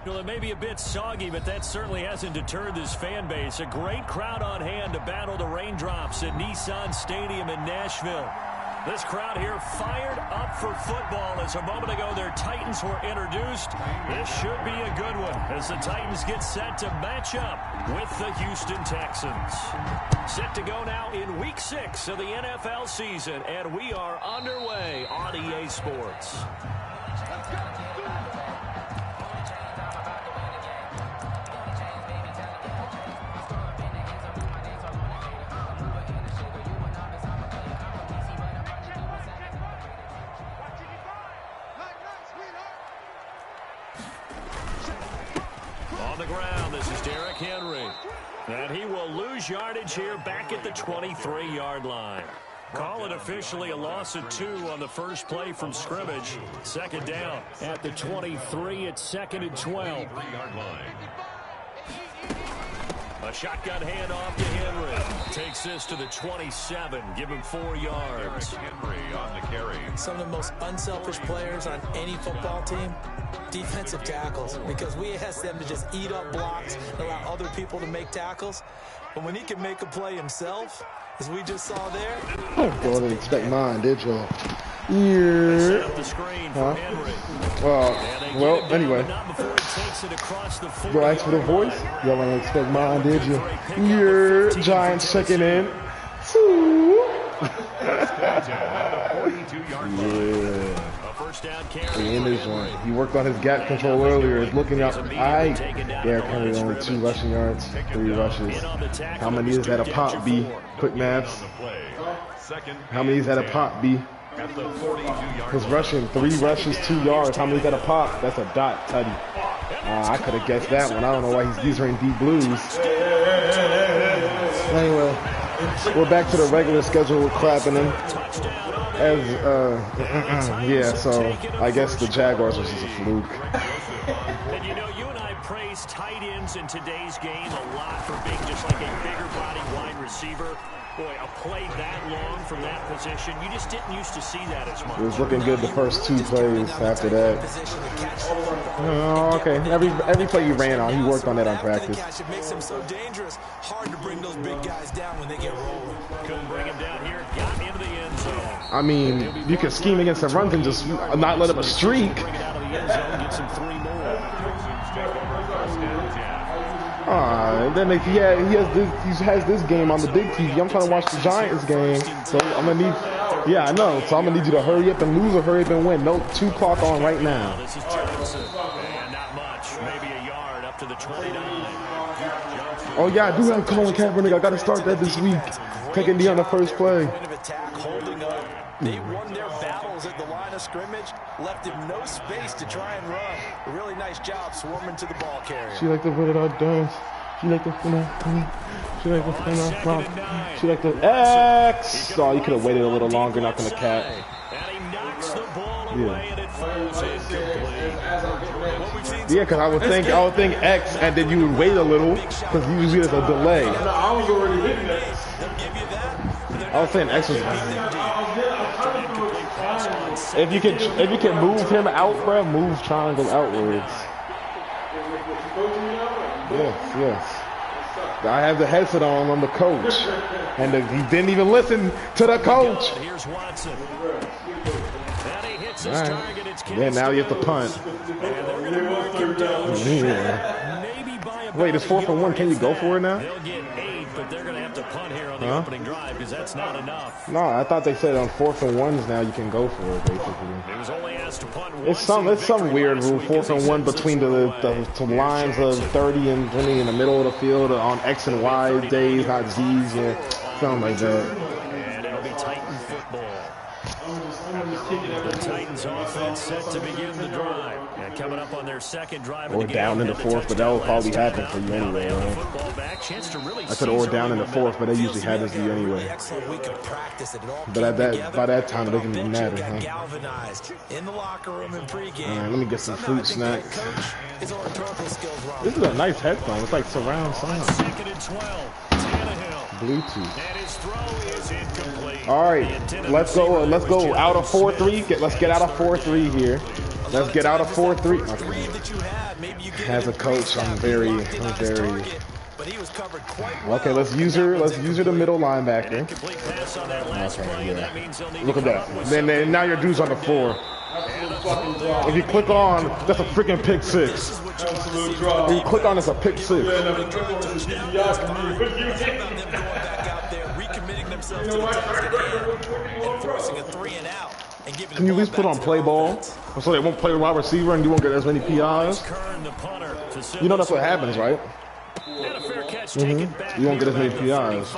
Well, it may be a bit soggy, but that certainly hasn't deterred this fan base. A great crowd on hand to battle the raindrops at Nissan Stadium in Nashville. This crowd here fired up for football as a moment ago their Titans were introduced. This should be a good one as the Titans get set to match up with the Houston Texans. Set to go now in Week 6 of the NFL season, and we are underway on EA Sports. On the ground, this is Derrick Henry. And he will lose yardage here back at the 23-yard line. Call it officially a loss of 2 on the first play from scrimmage. Second down at the 23. It's 2nd and 12. A shotgun handoff to Henry. Takes this to the 27. Give him 4 yards. Henry on the carry. Some of the most unselfish players on any football team, defensive tackles, because we ask them to just eat up blocks and allow other people to make tackles. But when he can make a play himself, as we just saw there. Y'all didn't expect mine, did y'all? Yeah. Huh? Well, anyway. You'll ask for the voice? Y'all didn't expect mine, did you? Yeah. Giants checking in. Yeah. He in this one. He worked on his gap control earlier. He's looking up. Derrick Henry only 2 rushing yards, 3 rushes. How many is that a pop, B? Quick maths. How many is that a pop, B? His rushing, 3 rushes, 2 yards. How many is that a pop? That's a dot, Tutty. I could have guessed that one. I don't know why these are in deep blues. Anyway, we're back to the regular schedule with Clapping. Yeah, so I guess the Jaguars was just a fluke. And you know, you and I praise tight ends in today's game a lot for being just like a bigger body wide receiver. Boy, a play that long from that position, you just didn't used to see that as much. It was looking good the first 2 plays after that. Oh, okay. Every play you ran on, he worked on that on practice. It makes him so dangerous. Hard to bring those big guys down when they get rolling. Couldn't bring him down here. Got into the end zone. I mean, you can scheme against the runs and just not let him a streak. And then he has this game on the big TV. I'm trying to watch the Giants game, so I'm gonna need. Yeah, I know. So I'm gonna need you to hurry up and lose or hurry up and win. No, 2 clock on right now. This is Johnson, and not much, maybe a yard up to the 29. Oh yeah, I do have Colin Kaepernick. I got to start that this week. Taking D on the first play. They won their battles at the line of scrimmage, left him no space to try and run. A really nice job swarming to the ball carrier. She like to put it out dance. She like to She like to X. Oh, you could have waited a little longer, not gonna cat. Yeah, because I would think X, and then you would wait a little, because usually there's a delay. I was already hitting X. I was saying X was. If you can move him out, bro, move triangle outwards. Yes. I have the headset on. I'm the coach, and he didn't even listen to the coach. Here's Watson. All right. Then now you have to punt. Wait, it's 4th and 1. Can you go for it now? They'll get 8, but they're going to have to punt here on the opening drive because that's not enough. No, I thought they said on 4th and 1s now you can go for it, basically. It was only asked to punt once. It's some weird rule. 4th and 1 between the lines of 30 and 20 in the middle of the field on X and Y days, not Z's, yeah, something like that. And it'll be Titan football. The Titans offense set to begin the drive. And coming up on their second drive. Or down in the 4th, but that will probably happen for you anyway. I said or down in the 4th, but that usually happens to you anyway. But by that time, it doesn't even matter, huh? Alright, let me get some fruit snacks. This is a nice headphone. It's like surround sound. Bluetooth. All right, let's go out of 4-3. Let's get out of 4-3 here. Let's get out of 4-3. Okay. That you have, maybe you get as a coach, I'm very. But he was covered quite well. Okay, let's use her. Let's use her the middle linebacker. Okay, yeah. Look at that. Then now your dude's on the 4. If you click on, that's a freaking pick 6. If you click on, it's a pick 6. Can you at least put on play ball so they won't play wide receiver and you won't get as many PIs? You know that's what happens, right? You won't get as many PIs.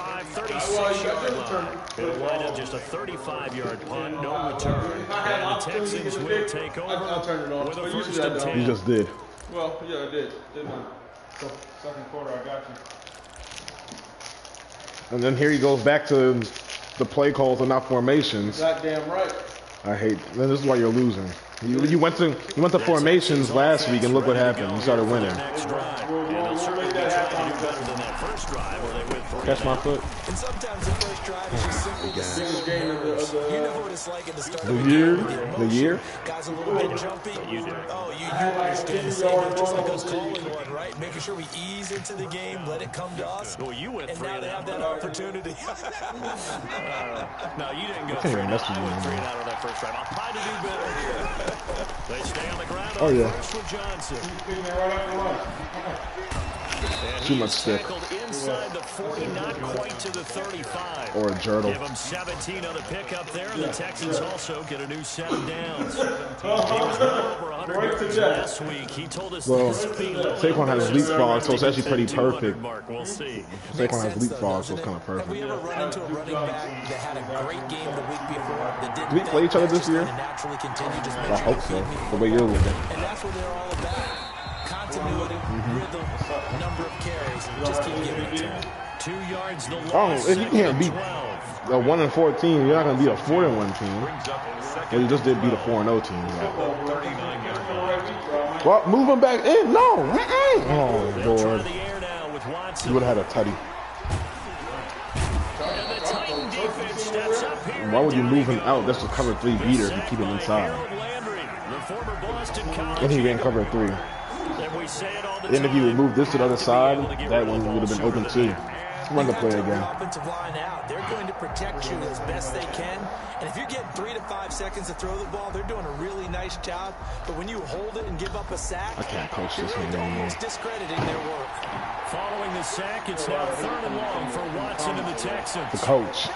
It'll wind up just a 35-yard punt, no return. And the Texans will take over with a first and 10. You just did. Well, yeah, I did. Didn't I? So, second quarter, I got you. And then here he goes back to the play calls and not formations. Goddamn right. I hate. Then this is why you're losing. You went to formations last week and look what happened. You started winning. Catch my foot. And sometimes the first drive is just simply the single game. You know what it's like at the start of the year. The year. Guys a little bit jumpy. You do. Oh, you understand the same just like us calling one, right? Making sure we ease into the game, let it come to us. Well, you went and now they have that opportunity. No, you didn't go 3 and out. I went 3 and out on that first drive. I'll try to do better here. They stay on the ground. Oh yeah. First with Johnson. Too much stick. Inside the 40, not quite to the 35. Or a journal. Give him 17 on the pickup there, and the Texans also get a new set of downs. He was well over 100 yards last week. He told us Saquon has leapfrog, so it's actually pretty perfect. We'll see. Saquon has leapfrog, so it's kind of perfect. Have we ever run into a running back that had a great game the week before? That didn't Do we play each other this year? Naturally continue, just I hope so. The way you're looking. And that's what they're all about. Continuity, rhythm, number of carries, just keep giving it to him. 2 yards the loss. If you can't beat a 1-14 team, you're not going to beat a 4-1 team. And you just did beat a 4-0 team. Well, move him back in. No. Oh, Lord. You would have had a tutty. Why would you move him out? That's a cover 3 beater if you keep him inside. And he ran cover 3. And if you would move this to the other side, that one would have been open too. Run the play again. Offensive line out. They're going to protect you as best they can. And if you're getting 3 to 5 seconds to throw the ball, they're doing a really nice job. But when you hold it and give up a sack, I can't coach this one anymore. Almost discrediting their work. Following the sack, it's now 3rd and long for Watson and the Texans. The coach.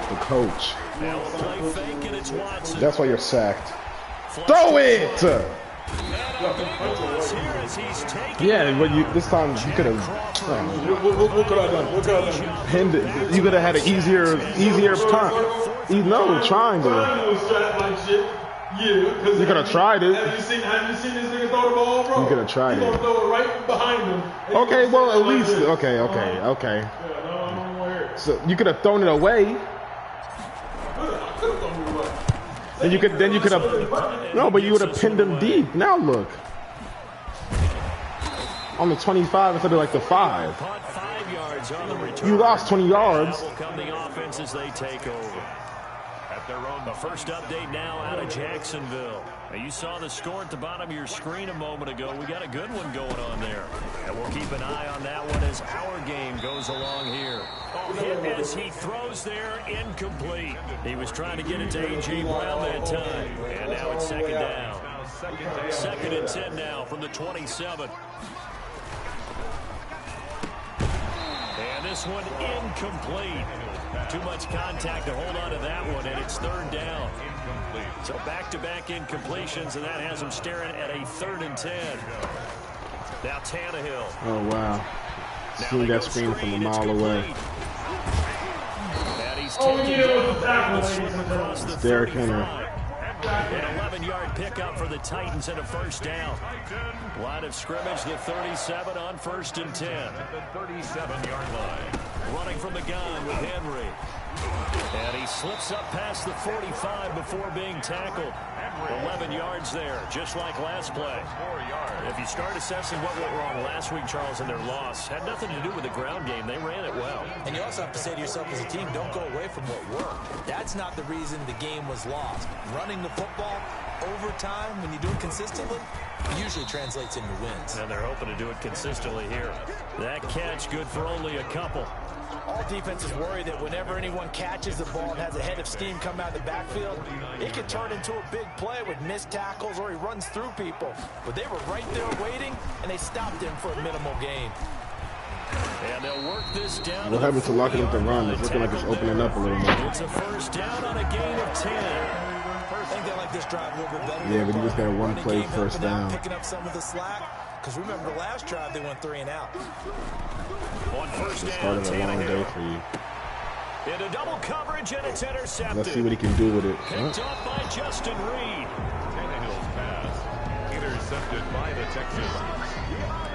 The coach. Now a play fake and it's Watson. That's why you're sacked. Throw it! Yeah, but this time you could have. What could I done? What could I done? Pinned it. You could have had an easier punt. No, trying to. You could have tried it. Have you seen this nigga throw the ball, bro? You could have tried it. Throw it right behind him. Okay, well at least. Okay. So you could have thrown it away. Then you could have. No, but you would have pinned him deep. Now look. On the 25 instead of like the 5. You lost 20 yards. The first update now out of Jacksonville. Now you saw the score at the bottom of your screen a moment ago. We got a good one going on there. And we'll keep an eye on that one as our game goes along here. Hit as he throws there, incomplete. He was trying to get it to A.J. Brown that time. And now it's 2nd down. 2nd and 10 now from the 27. And this one incomplete. Too much contact to hold on to that one, and it's 3rd down. So back-to-back incompletions, and that has him staring at a 3rd and 10. Now Tannehill. Oh, wow. Seeing that screen from a mile away. And he's taken down. It's Derrick Henry. An 11-yard pickup for the Titans and a 1st down. Line of scrimmage, the 37 on 1st and 10. At the 37-yard line. Running from the gun with Henry. And he slips up past the 45 before being tackled. 11 yards there, just like last play. If you start assessing what went wrong last week, Charles, in their loss, had nothing to do with the ground game. They ran it well. And you also have to say to yourself as a team, don't go away from what worked. That's not the reason the game was lost. Running the football over time, when you do it consistently, usually translates into wins. And they're hoping to do it consistently here. That catch good for only a couple. All defenses worry that whenever anyone catches the ball and has a head of steam come out of the backfield, it could turn into a big play with missed tackles or he runs through people. But they were right there waiting, and they stopped him for a minimal gain. And they'll work this down. What happened to locking up the run? It's looking like it's opening up a little more. It's a first down on a gain of 10. I think they like this drive a little bit better. Yeah, but you just got a one-play first down. Picking up some of the slack. Because remember, the last drive, they went 3 and out. On first down, started a long day for you. Into double coverage, and it's intercepted. Let's see what he can do with it. Picked off by Justin Reed. Tannehill's pass intercepted by the Texans.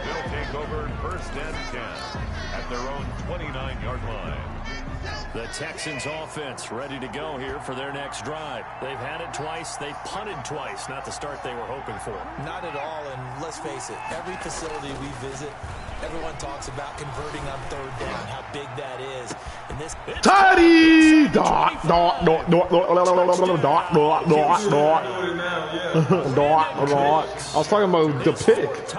They'll take over first and 10 at their own 29-yard line. The Texans offense ready to go here for their next drive. They've had it twice. They've punted twice. Not the start they were hoping for. Not at all, and let's face it, every facility we visit, everyone talks about converting on third down, how big that is. And this Tidy! Dot, dot, dot, dot, dot, dot, dot, dot, dot. I was talking about the pick. I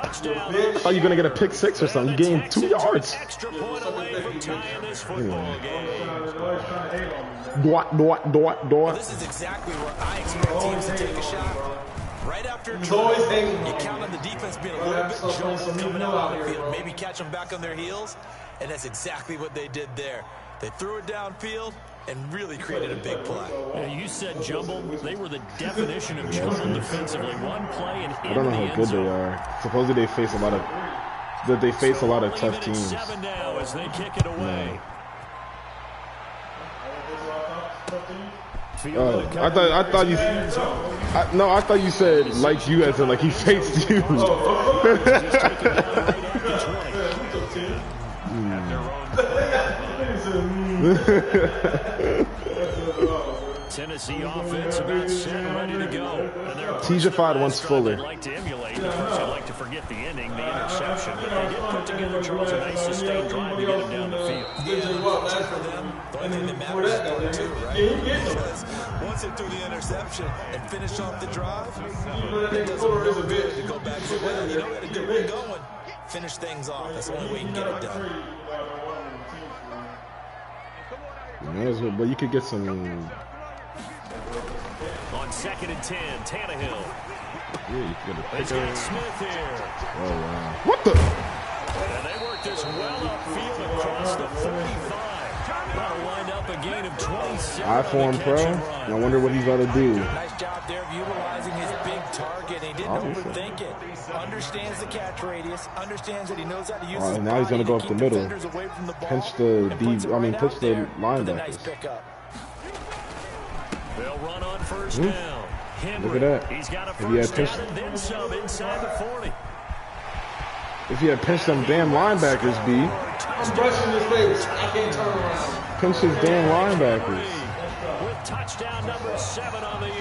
thought you were going to get a pick 6 or something. You gained 2 yards. Extra point away from tying this football game. Dot, dot, dot, dot. This is exactly where I expect teams to take a shot. Right after a drive, you count on the defense being a little bit jumbled coming out on the field. Maybe catch them back on their heels, and that's exactly what they did there. They threw it downfield and really created a big play. Yeah, you said jumble. They were the definition of jumble defensively. One play and I don't know how good they are. Supposedly they face a lot of tough teams. 7 now as they kick it away. I thought you said like you as in like he faced you. Tennessee offense about set and ready to go. Tejified once Fuller. They'd like to emulate. Of course, I'd like to forget the ending, the interception, but they did put together, Charles, a nice sustained drive to get him down the field. Yeah, for them, the only thing that matters is going too, right? Because once they threw the interception and finished off the drive, it doesn't feel good to go back and say, well, you know, we had a good one going. Finish things off. That's the only way you can get it done. But you could get some. On 2nd and 10, Tannehill. Yeah, you could get a He's got Smith here. Oh, wow. What the? And they work this well upfield across the 45. That'll wind up a gain of 27. I for him, pro. I wonder what he's going to do. Nice job there of utilizing his big target. He didn't overthink it. Understands the catch radius. Understands that he knows how to use his And now he's going to go up the middle. Pinch the pinch the linebackers. Nice pickup. They'll run on first down. Henry, Look at that. He's got a If he had first pinched, down and then some inside the 40. if he had pinched them damn linebackers, B. I'm brushing his face. I can't turn around. Pinch his damn linebackers. With touchdown number 7 on the year.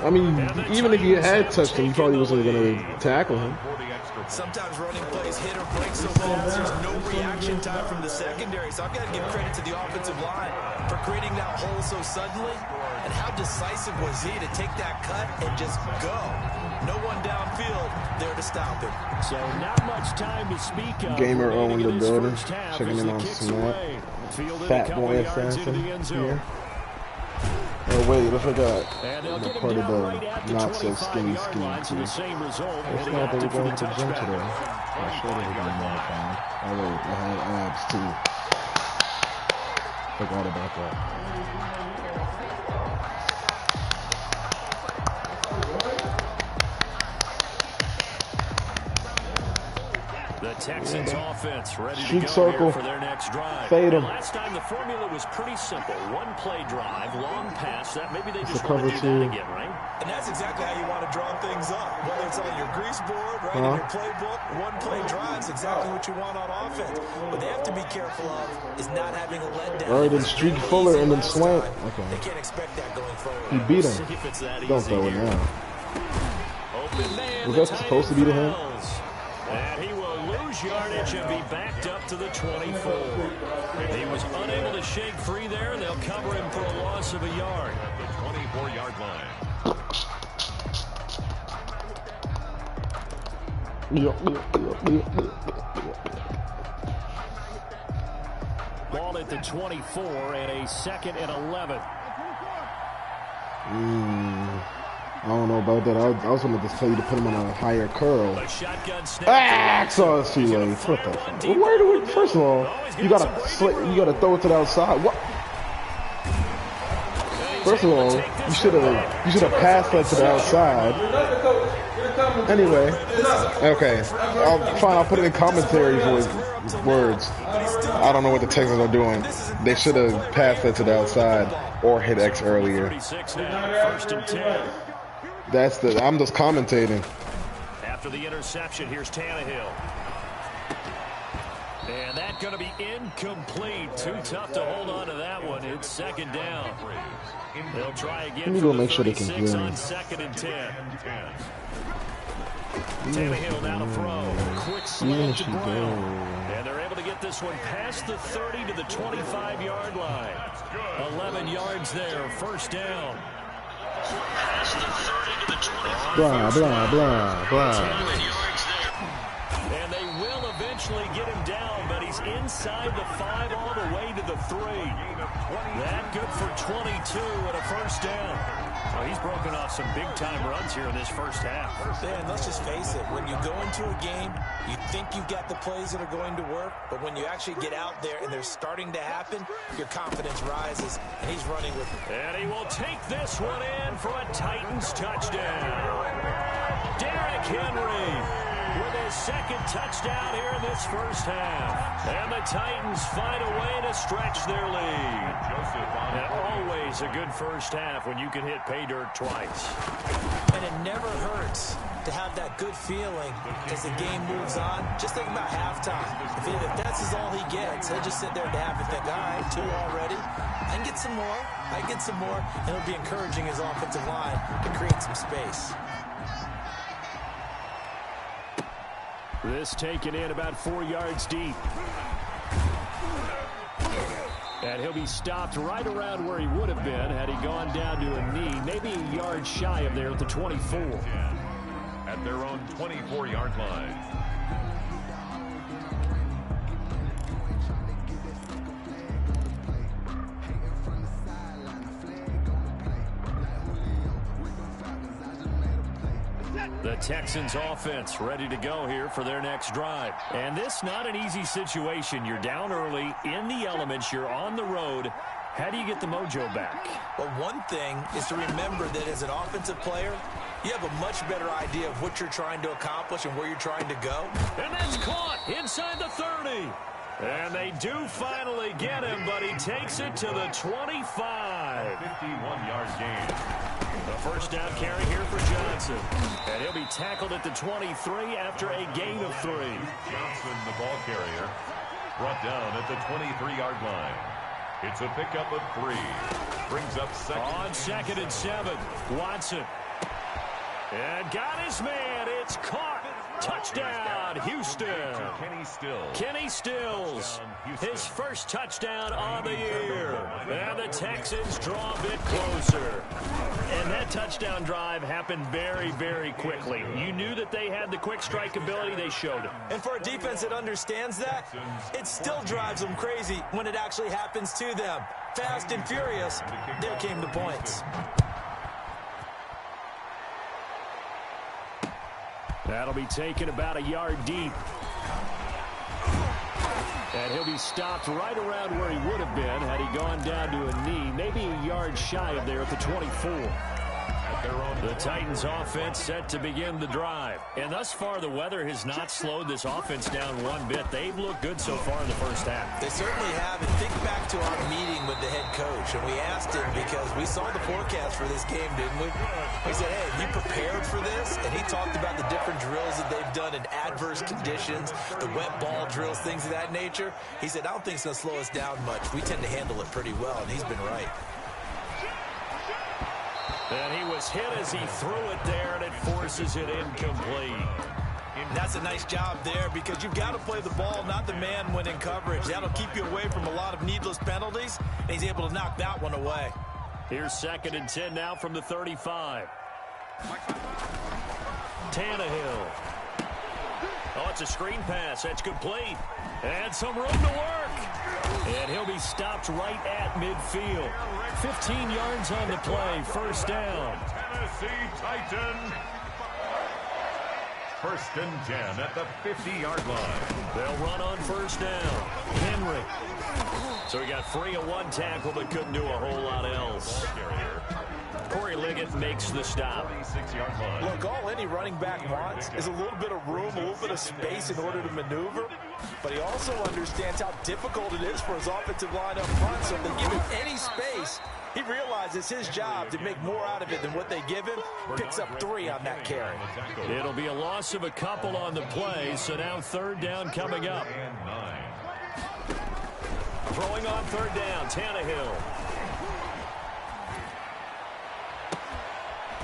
I mean, even if he had touched him, he probably wasn't going to tackle him. Sometimes running plays hit or break so fast, there's no reaction time from the secondary. So I've got to give credit to the offensive line for creating that hole so suddenly. And how decisive was he to take that cut and just go? No one downfield there to stop him. So not much time to speak of. Gamer O in the building. Checking in on Snap. Fat boy assassin here. Oh wait, I forgot. I'm part of the not so skinny team. It's not that we're going to gym today. I'm sure that we're going to modify. Oh wait, I had abs too. Forgot about that. The Texans offense ready Shoot to go circle. here for their next drive. Fade him. Last time the formula was pretty simple. One play drive, long pass. That maybe they just cover want to do that two. again, right? And that's exactly how you want to draw things up. Whether it's on your grease board, right, in your playbook, one play drive is exactly what you want on offense. What they have to be careful of is not having a letdown. All right, then streak Fuller and then slant. They can't expect that going forward. He beat him. See if it's that Don't easy throw it here. now. open man. Was that supposed to be to him? And he will lose yardage and be backed up to the 24. He was unable to shake free there. They'll cover him for a loss of a yard. At the 24-yard line. Ball at the 24 and a 2nd and 11. I don't know about that. I was going to just tell you to put him on a higher curl. So it's too late. What the fuck? Where do we? First of all, you gotta throw it to the outside. What? First of all, you should have passed that to the outside. Anyway, okay, fine. I'll put it in commentary for words. I don't know what the Texans are doing. They should have passed that to the outside or hit X earlier. I'm just commentating. After the interception, here's Tannehill. And that's going to be incomplete. Too tough to hold on to that one. It's 2nd down. They'll try again. Let me go make sure they can hear me. On 2nd and 10. Tannehill now to throw. Quick slant to Brown. And they're able to get this one past the 30 to the 25-yard line. 11 yards there. 1st down. Past the 30 to the 25. Blah, blah, blah, blah. And they will eventually get him down, but he's inside the 5 all the way to the 3. That good for 22 and a 1st down. Well, he's broken off some big-time runs here in this 1st half. Dan, let's just face it. When you go into a game, you think you've got the plays that are going to work, but when you actually get out there and they're starting to happen, your confidence rises, and he's running with it. And he will take this one in for a Titans touchdown. Derrick Henry with his 2nd touchdown here in this 1st half. And the Titans find a way to stretch their lead. And always a good 1st half when you can hit pay dirt twice. And it never hurts to have that good feeling as the game moves on. Just think about halftime. If that's all he gets, he'll just sit there at half and think, all right, 2 already. I can get some more. I can get some more. And it'll be encouraging his offensive line to create some space. This taken in about 4 yards deep. And he'll be stopped right around where he would have been had he gone down to a knee, maybe a yard shy of there at the 24. At their own 24-yard line. The Texans offense ready to go here for their next drive. And this not an easy situation. You're down early, in the elements, you're on the road. How do you get the mojo back? Well, one thing is to remember that as an offensive player, you have a much better idea of what you're trying to accomplish and where you're trying to go. And that's caught inside the 30. And they do finally get him, but he takes it to the 25. 51-yard gain. The 1st down carry here for Johnson. And he'll be tackled at the 23 after a gain of 3. Johnson, the ball carrier, brought down at the 23-yard line. It's a pickup of 3. Brings up 2nd. On 2nd and 7, Watson. And got his man. It's caught. Touchdown, Houston. Kenny Stills. His 1st touchdown on the year. And the Texans draw a bit closer. And that touchdown drive happened very, very quickly. You knew that they had the quick strike ability. They showed it. And for a defense that understands that, it still drives them crazy when it actually happens to them. Fast and furious, there came the points. That'll be taken about a yard deep. And he'll be stopped right around where he would have been had he gone down to a knee, maybe a yard shy of there at the 24. The Titans offense set to begin the drive. And thus far, the weather has not slowed this offense down one bit. They've looked good so far in the 1st half. They certainly have. And think back to our meeting with the head coach. And we asked him because we saw the forecast for this game, didn't we? We said, hey, have you prepared for this? And he talked about the different drills that they've done in adverse conditions, the wet ball drills, things of that nature. He said, I don't think it's going to slow us down much. We tend to handle it pretty well, and he's been right. And he was hit as he threw it there, and it forces it incomplete. That's a nice job there because you've got to play the ball, not the man when in coverage. That'll keep you away from a lot of needless penalties, and he's able to knock that one away. Here's 2nd and 10 now from the 35. Tannehill. Oh, it's a screen pass. That's complete. And some room to work. And he'll be stopped right at midfield. 15 yards on the play. First down. Tennessee Titans. 1st and 10 at the 50-yard line. They'll run on first down. Henry. So he got free of one tackle but couldn't do a whole lot else. Corey Liggett makes the stop. Look, all any running back wants is a little bit of room, a little bit of space in order to maneuver. But he also understands how difficult it is for his offensive line up front. So if they give him any space, he realizes his job to make more out of it than what they give him. Picks up 3 on that carry. It'll be a loss of a couple on the play. So now 3rd down coming up. Throwing on 3rd down, Tannehill.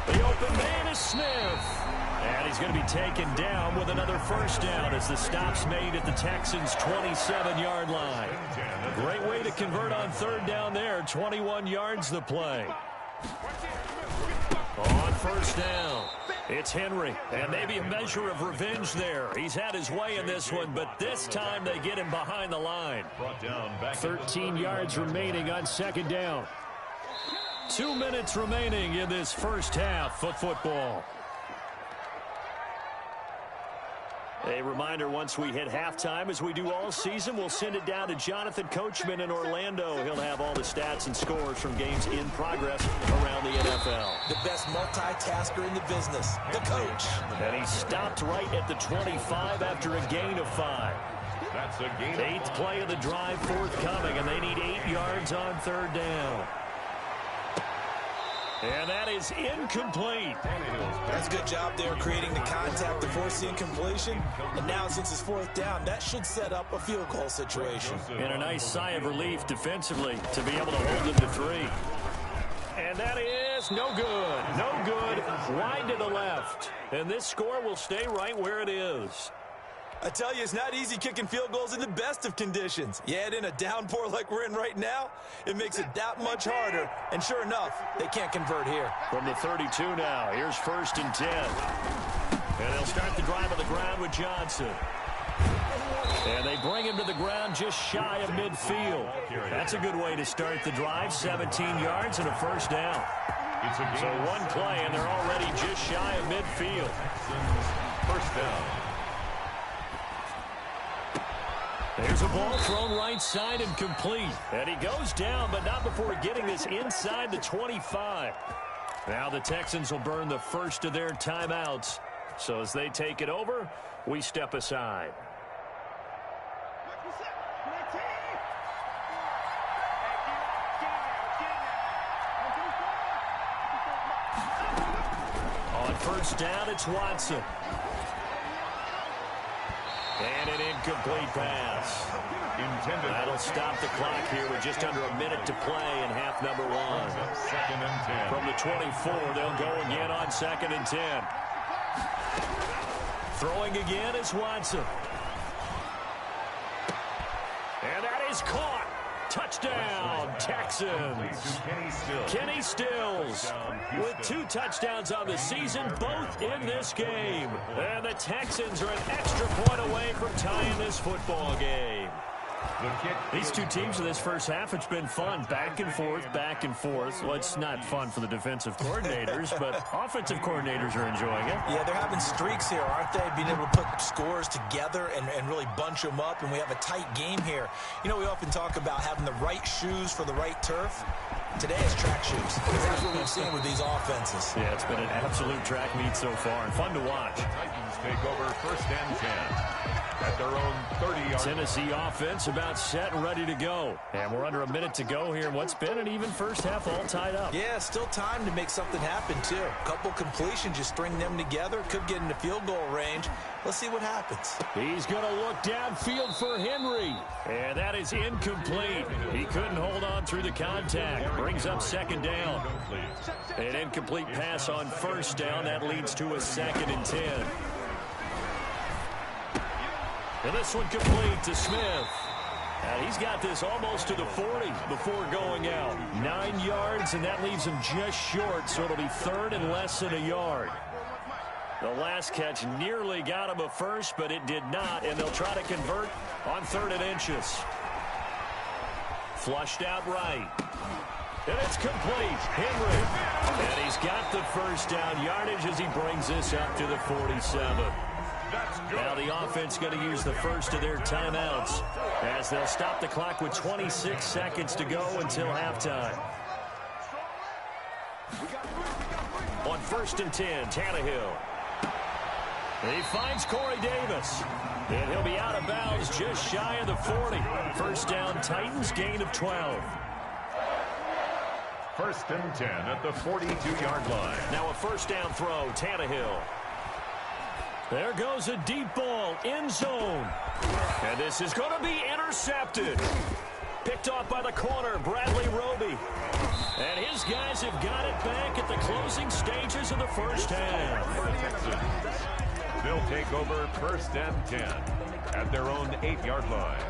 The open man is Smith. And he's going to be taken down with another first down as the stop's made at the Texans' 27-yard line. Great way to convert on 3rd down there. 21 yards the play. On first down, it's Henry. And maybe a measure of revenge there. He's had his way in this one, but this time they get him behind the line. 13 yards remaining on 2nd down. 2 minutes remaining in this first half of football. A reminder, once we hit halftime, as we do all season, we'll send it down to Jonathan Coachman in Orlando. He'll have all the stats and scores from games in progress around the NFL. The best multitasker in the business, the coach. And he stopped right at the 25 after a gain of 5. That's a gain. 8th play of the drive forthcoming, and they need 8 yards on 3rd down. And that is incomplete. That's a good job there creating the contact to force the incompletion. And now since it's 4th down, that should set up a field goal situation. And a nice sigh of relief defensively to be able to hold them to 3. And that is no good. No good. Wide to the left. And this score will stay right where it is. I tell you, it's not easy kicking field goals in the best of conditions. You add in a downpour like we're in right now, it makes it that much harder. And sure enough, they can't convert here. From the 32 now, here's 1st and 10. And they'll start the drive on the ground with Johnson. And they bring him to the ground just shy of midfield. That's a good way to start the drive. 17 yards and a first down. So one play, and they're already just shy of midfield. First down. There's a ball thrown right side and complete. And he goes down, but not before getting this inside the 25. Now the Texans will burn the first of their timeouts. So as they take it over, we step aside. On first down, it's Watson. And an incomplete pass. That'll stop the clock here with just under a minute to play in half number 1. 2nd and 10. From the 24, they'll go again on 2nd and 10. Throwing again is Watson. And that is caught. Touchdown, Texans. Kenny Stills with 2 touchdowns on the season, both in this game. And the Texans are an extra point away from tying this football game. These two teams in this first half, it's been fun. Back and forth, back and forth. Well, it's not fun for the defensive coordinators, but offensive coordinators are enjoying it. Yeah, they're having streaks here, aren't they? Being able to put scores together and really bunch them up, and we have a tight game here. You know, we often talk about having the right shoes for the right turf. Today is track shoes. That's what we've seen with these offenses. Yeah, it's been an absolute track meet so far, and fun to watch. The Titans take over 1st and 10 at their their own 30-yard. Tennessee offense about set and ready to go. And we're under a minute to go here in what's been an even first half, all tied up. Yeah, still time to make something happen, too. A couple completions, just string them together. Could get into field goal range. Let's see what happens. He's going to look downfield for Henry. And that is incomplete. He couldn't hold on through the contact. Brings up second down. An incomplete pass on first down. That leads to a 2nd and 10. And this one complete to Smith. And he's got this almost to the 40 before going out. 9 yards, and that leaves him just short, so it'll be 3rd and less than a yard. The last catch nearly got him a first, but it did not, and they'll try to convert on 3rd and inches. Flushed out right. And it's complete. Henry. And he's got the first down yardage as he brings this up to the 47. Now the offense going to use the first of their timeouts as they'll stop the clock with 26 seconds to go until halftime. On 1st and 10, Tannehill. He finds Corey Davis. And he'll be out of bounds just shy of the 40. First down, Titans, gain of 12. 1st and 10 at the 42-yard line. Now a first down throw, Tannehill. There goes a deep ball, end zone. And this is going to be intercepted. Picked off by the corner, Bradley Roby. And his guys have got it back at the closing stages of the first half. They'll take over 1st and 10 at their own 8-yard line.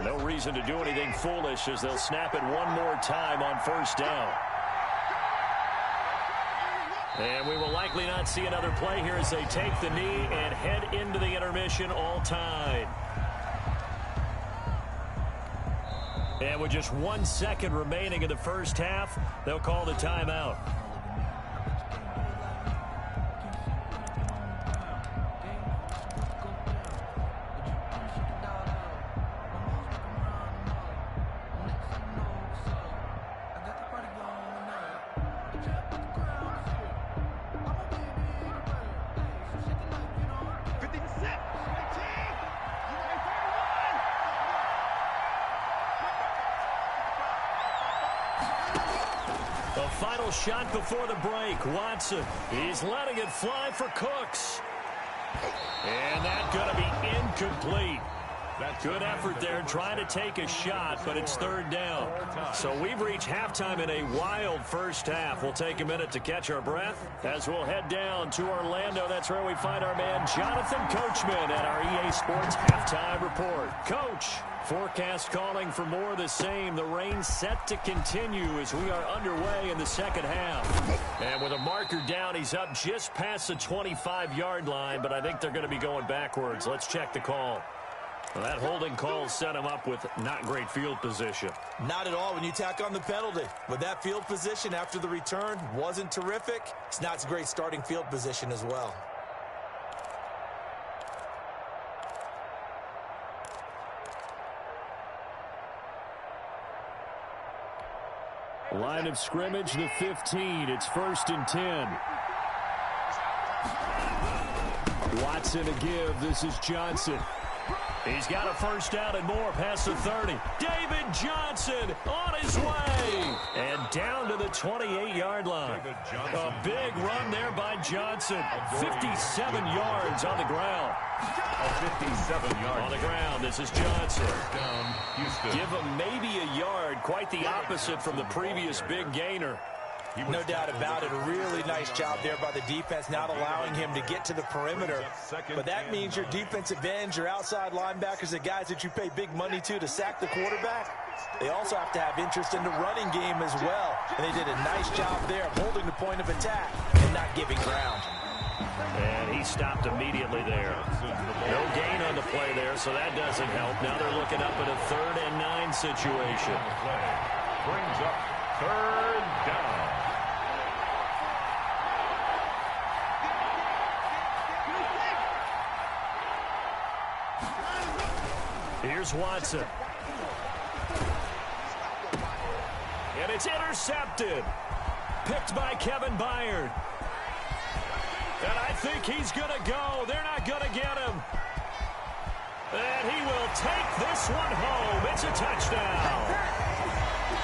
No reason to do anything foolish as they'll snap it one more time on first down. And we will likely not see another play here as they take the knee and head into the intermission all tied. And with just 1 second remaining in the first half, they'll call the timeout. Final shot before the break. Watson, he's letting it fly for Cooks. And that's going to be incomplete. Good effort there trying to take a shot, but it's 3rd down. So we've reached halftime in a wild first half. We'll take a minute to catch our breath as we'll head down to Orlando. That's where we find our man Jonathan Coachman at our EA Sports Halftime Report. Coach, forecast calling for more of the same. The rain set to continue as we are underway in the second half. And with a marker down, he's up just past the 25-yard line, but I think they're going to be going backwards. Let's check the call. Well, that holding call set him up with not great field position. Not at all when you tack on the penalty. But that field position after the return wasn't terrific. It's not a great starting field position as well. Line of scrimmage, the 15. It's 1st and 10. Watson to give. This is Johnson. He's got a first down and more past the 30. David Johnson on his way. And down to the 28-yard line. A big run there by Johnson. 57 yards on the ground. 57 yards on the ground. This is Johnson. Down, Houston. Give him maybe a yard. Quite the opposite from the previous big gainer. No doubt about it. A really nice job there by the defense, not allowing him to get to the perimeter. But that means your defensive ends, your outside linebackers, the guys that you pay big money to sack the quarterback, they also have to have interest in the running game as well. And they did a nice job there of holding the point of attack and not giving ground. And he stopped immediately there. No gain on the play there, so that doesn't help. Now they're looking up at a 3rd and 9 situation. Brings up 3rd down. Here's Watson. And it's intercepted. Picked by Kevin Byard. And I think he's going to go. They're not going to get him. And he will take this one home. It's a touchdown.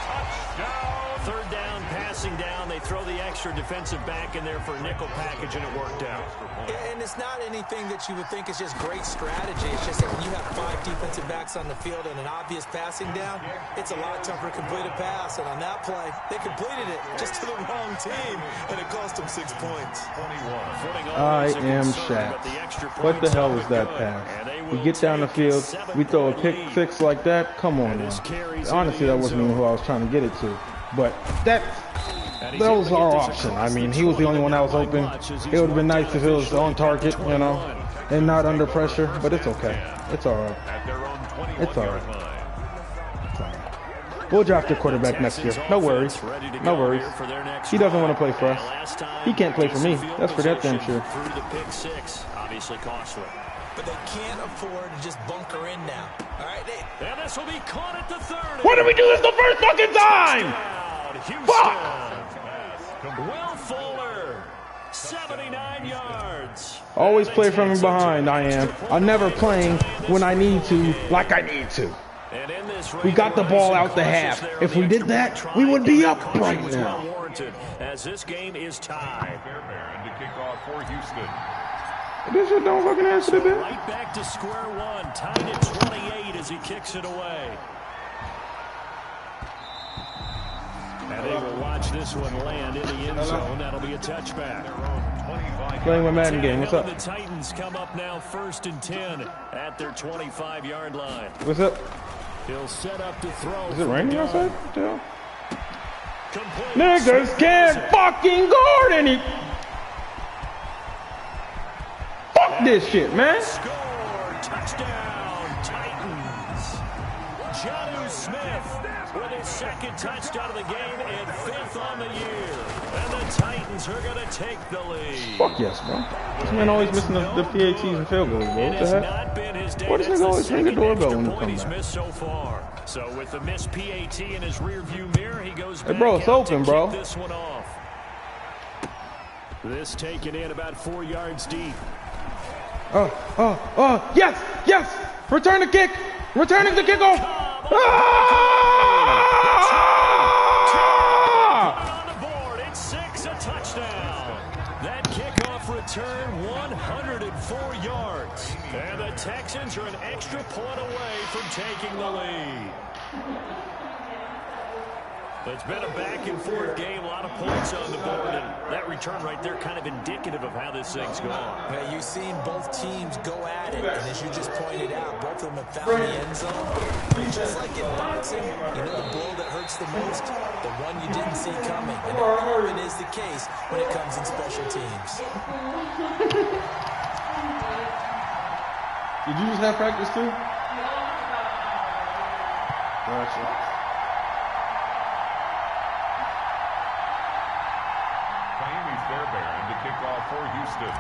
Touchdown. Third down, passing down. They throw the extra defensive back in there for a nickel package, and it worked out. And it's not anything that you would think is just great strategy. It's just that when you have 5 defensive backs on the field and an obvious passing down, it's a lot tougher to complete a pass. And on that play, they completed it just to the wrong team, and it cost them 6 points. I am shacked. What the hell was that pass? We get down the field, we throw a pick 6 like that? Come on now. Honestly, that wasn't even who I was trying to get it to. But that was our option. I mean, he was the only one that was open. It would have been nice if it was on target, you know, and not under pressure. But it's okay. It's all right. It's all right. It's all right. We'll draft a quarterback next year. No worries. No worries. He doesn't want to play for us. He can't play for me. That's for that damn sure. Obviously costly. But they can't afford to just bunker in now. All right, and this will be caught at the 30. Why did we do this the first fucking time? Fuck! Will Fuller, 79 yards. Always play from behind, I am. I'm never playing when I need to, like I need to. We got the ball out the half. If we did that, we would be up right now. As this game is tied. To kick off for Houston. This shit don't fucking answer the bit. Right back to square one, tied at 28 as he kicks it away. And they will watch this one land in the end zone. That'll be a touchback. Playing my Madden game. What's up? The Titans come up now 1st and 10 at their 25-yard line. What's up? He'll set up to throw. Is it raining outside? Niggas can't fucking guard any. Fuck this shit, man. Score, touchdown, Titans. Jonnu Smith with his 2nd touchdown of the game and 5th on the year. And the Titans are going to take the lead. Fuck yes, bro. This man always missing the PATs and field goals, bro. What the heck? Why does this nigga always ring the doorbell when you come back? Missed so far. So with the missed PAT in his rearview mirror, he goes back. Hey, bro, it's open, bro. This one off. This taken in about 4 yards deep. Yes, yes! Return the kick! Returning the kickoff! On the board, it's 6, a touchdown. That kickoff return, 104 yards. And the Texans are an extra point away from taking the lead. It's been a back-and-forth game, a lot of points on the board, and that return right there kind of indicative of how this thing's gone. Yeah, you've seen both teams go at it, and as you just pointed out, both of them have found the end zone. But just like in boxing, you know the blow that hurts the most? The one you didn't see coming, and that often is the case when it comes in special teams. Did you just have practice too? Gotcha. To kick off for Houston.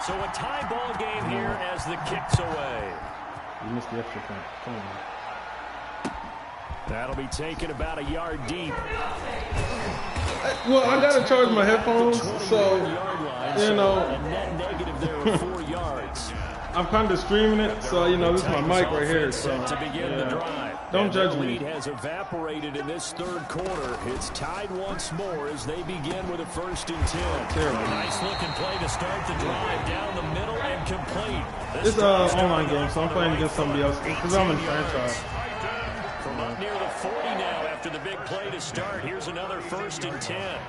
So a tie ball game here as the kick's away. You missed the extra point. Come on. That'll be taken about a yard deep. Well, I gotta charge my headphones, so you know. A net negative there of 4 yards. I'm kind of streaming it, so you know this is my mic right here. So to begin the drive. Don't judge me. The lead has evaporated in this 3rd quarter. It's tied once more as they begin with a 1st and 10. Terrible. A nice looking play to start the drive down the middle and complete. This is an online game, so I'm playing against somebody else because I'm in franchise. From up near the 40 now after the big play to start. Here's another 1st and 10.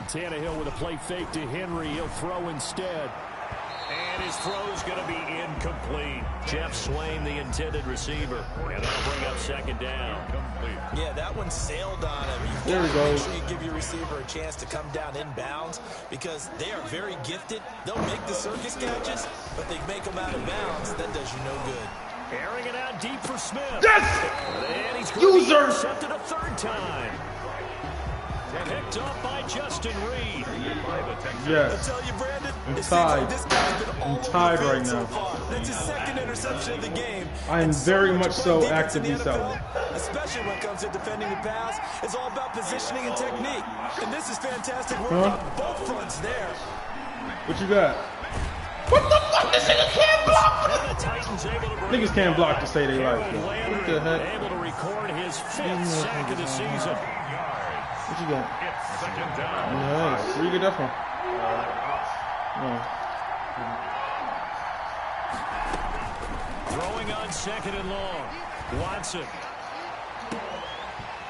Tannehill with a play fake to Henry. He'll throw instead. And his throw's going to be incomplete. Jeff Swain, the intended receiver. And that'll bring up 2nd down. Yeah, that one sailed on him. There we go. Make sure you give your receiver a chance to come down inbounds because they are very gifted. They'll make the circus catches, but they make them out of bounds. That does you no good. Airing it out deep for Smith. Yes! And he's User! intercepted a 3rd time. Picked up by Justin Reed. Yes. I tell you, Brandon, I'm it seems tied. like this guy's been all I'm tied over the right field now. so far. That's his second interception of the game. I am And very much of so playing defense in the actively selling. NFL, especially when it comes to defending the pass, it's all about positioning and technique. And this is fantastic work on both fronts there. What you got? What the fuck? This nigga can't block! Niggas can't block to say they like it. What the heck? Able to record his 5th sack of the season. What you got? It's second down. Nice. Where you get that from? Throwing on 2nd and long. Watson.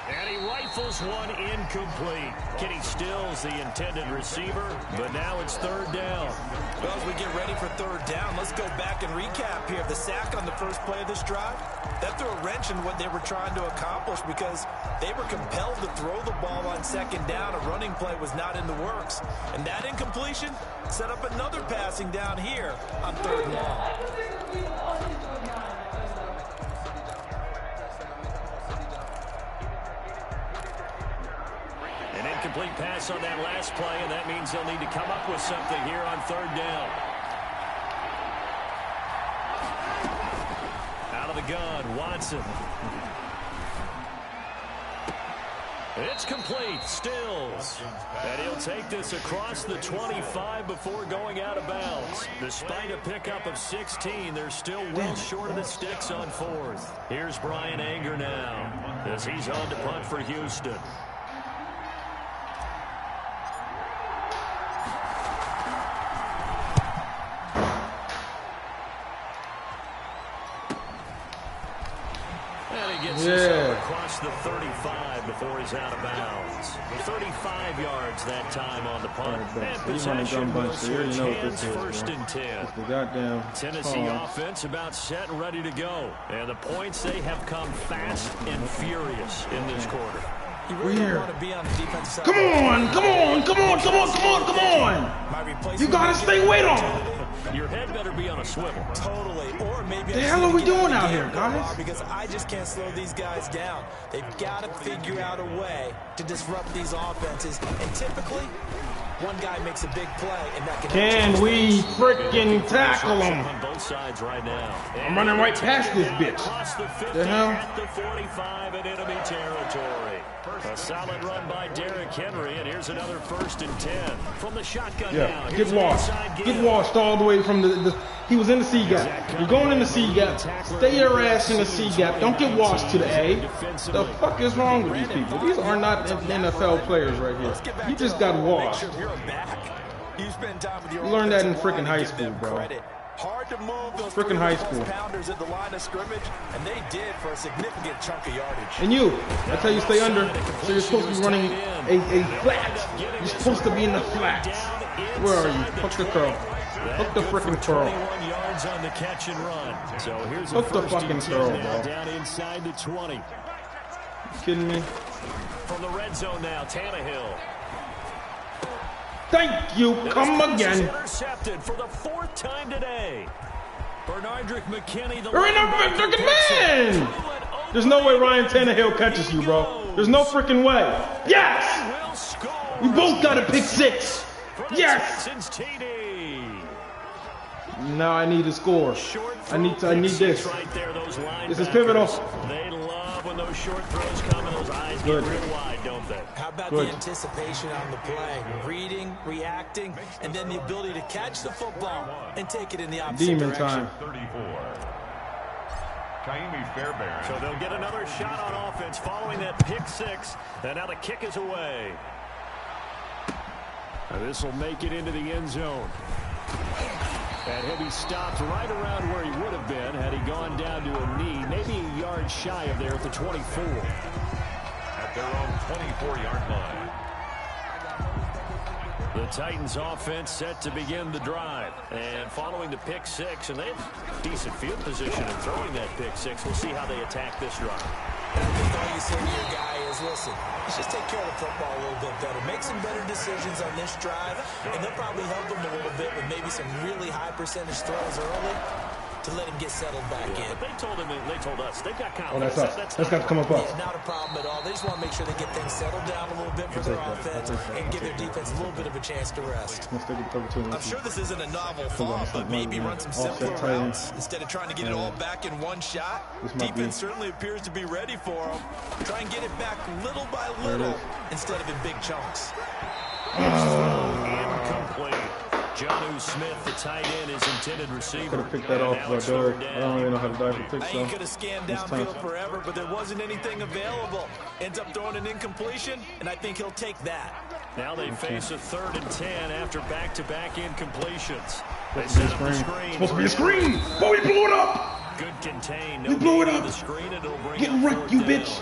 And he rifles one incomplete. Kenny Stills, the intended receiver, but now it's 3rd down. Well, as we get ready for 3rd down, let's go back and recap here. The sack on the first play of this drive, that threw a wrench in what they were trying to accomplish because they were compelled to throw the ball on 2nd down. A running play was not in the works. And that incompletion set up another passing down here on 3rd and long. An incomplete pass on that last play, and that means they'll need to come up with something here on 3rd down. Out of the gun, Watson. It's complete, Stills. And he'll take this across the 25 before going out of bounds. Despite a pickup of 16, they're still well short of the sticks on 4th. Here's Brian Anger now, as he's on to punt for Houston. Across the 35 before he's out of bounds. 35 yards that time on the punt. And possession will switch hands, 1st and 10. The goddamn Tennessee offense about set and ready to go. And the points, they have come fast and furious in this quarter. You really don't want to be on the defensive side. Come on! You gotta stay weight on! Your head better be on a swivel. Totally. Or maybe the hell are we doing out here, guys? Because I just can't slow these guys down. They've got to figure out a way to disrupt these offenses. And typically, one guy makes a big play, and that can we freaking tackle him? On both sides right now. I'm running right past this bitch. The hell? At the 45 in enemy territory. A solid run by Derrick Henry, and here's another 1st and 10 from the shotgun. Now. Get washed. Get washed all the way from the he was in the C gap. You're going in the C gap. Stay your ass in the C gap. Don't get washed to the A. The fuck is wrong with these people? These are not NFL players right here. You just got washed. You learned that in freaking high school, bro. Hard to move those freaking high school pounders at the line of scrimmage, and they did for a significant chunk of yardage. And you, I tell you, stay under. So you're supposed to be running a flat. You're supposed to be in the flats. Where are you? Hook the curl. Hook the freaking curl. 21 yards on the catch and run. So here's hook the fucking curl, bro. Down inside the 20. You kidding me? From the red zone now, Tannehill. Thank you. Come again. Intercepted for the 4th time today. Bernardrick McKinney. There ain't no freaking man. There's no way Ryan Tannehill catches you, bro. There's no freaking way. Yes. We both got a pick 6. Yes. Now I need to score. I need this. This is pivotal. They love when those short throws come and those eyes get real wide, don't they? How about the anticipation on the play? Reading, reacting, and then the ability to catch the football and take it in the opposite direction. Time. 34. Kaimi Fairbairn. So they'll get another shot on offense following that pick 6. And now the kick is away. This will make it into the end zone. And he'll be stopped right around where he would have been had he gone down to a knee, maybe a yard shy of there at the 24. At their own 24-yard line. The Titans offense set to begin the drive. And following the pick 6, and they have decent field position in throwing that pick 6. We'll see how they attack this drive. I think all you say to your guy is, listen, let's just take care of the football a little bit better. Make some better decisions on this drive, and they'll probably help them a little bit with maybe some really high percentage throws early. to let him get settled back in. But they told us they've got confidence. Oh, that's us. That's got to come up us. Yeah, not a problem at all. They just want to make sure they get things settled down a little bit for their offense and give their defense a little bit of a chance to rest. I'm sure this isn't a novel thought, but maybe run some simpler routes instead of trying to get it all back in one shot. Defense certainly appears to be ready for them. Try and get it back little by little instead of in big chunks. Incomplete. Jonnu Smith, the tight end, is intended receiver. Could have picked that off by Doug. I don't even know how to dive for picks, He could have scanned downfield forever, but there wasn't anything available. Ends up throwing an incompletion, and I think he'll take that. Now they face a 3rd and 10 after back-to-back incompletions. They set up the screen. Supposed to be a screen. Oh, he blew it up. Good contain. You blew it up. The screen, and it'll bring Get wrecked, you bitch.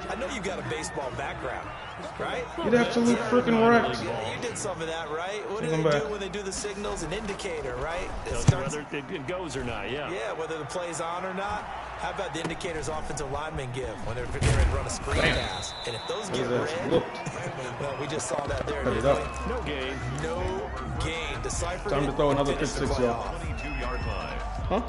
I know you got a baseball background, right? Get absolute freaking wrecked. Yeah, you did some of that, right? What do Come they back. do when they do the signals? An indicator, right? Whether it goes or not, yeah. Yeah, whether the play's on or not. How about the indicators offensive linemen give when they're ready to run a screen pass? And if those get red, well, we just saw that there. Cut it up. No gain. No gain. Decipher. Time to throw another pick six, y'all. 22-yard line. Huh?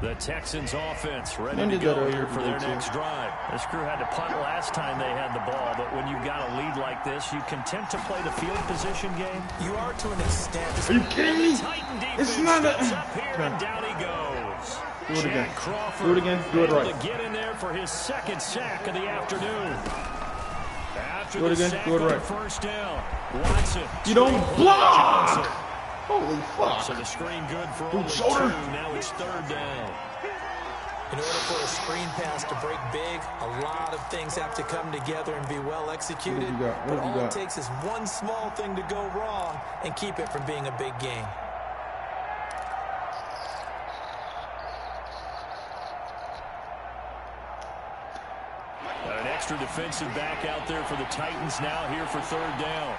The Texans offense ready to go here for their next drive. This crew had to punt last time they had the ball, but when you've got a lead like this, you content to play the field position game? You are to an extent. Are you kidding me? It's not a... Up here and down he goes. Do it again. Crawford Do it again. Do it right. able to get in there for his 2nd sack of the afternoon. After Do it the again. sack Do it on right. the first down, Watson. You don't block! Holy fuck. So the screen good for Dude, only shoulder. 2. Now it's 3rd down. In order for a screen pass to break big, a lot of things have to come together and be well executed. But all it takes is one small thing to go wrong and keep it from being a big game. An extra defensive back out there for the Titans now here for 3rd down.